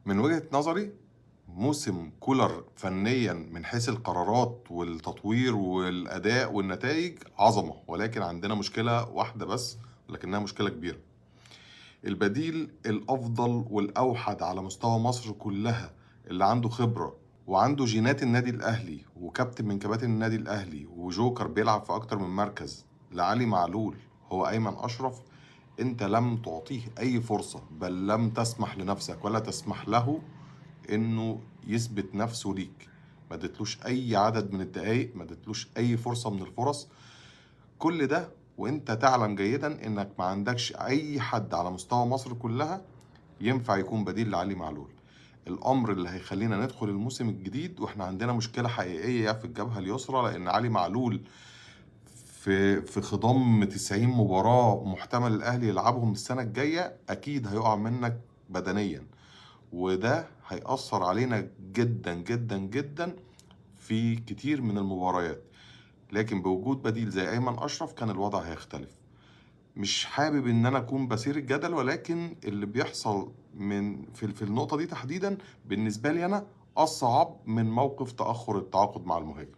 من وجهة نظري موسم كولر فنيا من حيث القرارات والتطوير والأداء والنتائج عظمة، ولكن عندنا مشكلة واحدة بس، ولكنها مشكلة كبيرة. البديل الأفضل والأوحد على مستوى مصر كلها اللي عنده خبرة وعنده جينات النادي الأهلي وكابتن من كباتن النادي الأهلي وجوكر بيلعب في أكتر من مركز لعلي معلول هو أيمن أشرف. أنت لم تعطيه أي فرصة، بل لم تسمح لنفسك ولا تسمح له إنه يثبت نفسه ليك. ما اديتلوش أي عدد من الدقايق، ما اديتلوش أي فرصة من الفرص. كل ده وانت تعلم جيدا انك ما عندكش اي حد على مستوى مصر كلها ينفع يكون بديل لعلي معلول. الامر اللي هيخلينا ندخل الموسم الجديد واحنا عندنا مشكلة حقيقية في الجبهة اليسرى، لان علي معلول في خضم 90 مباراة محتمل الاهلي يلعبهم السنة الجاية اكيد هيقع منك بدنيا، وده هيأثر علينا جدا جدا جدا في كتير من المباريات. لكن بوجود بديل زي ايمن اشرف كان الوضع هيختلف. مش حابب ان انا اكون بثير الجدل، ولكن اللي بيحصل في النقطة دي تحديدا بالنسبة لي انا اصعب من موقف تأخر التعاقد مع المهاجم.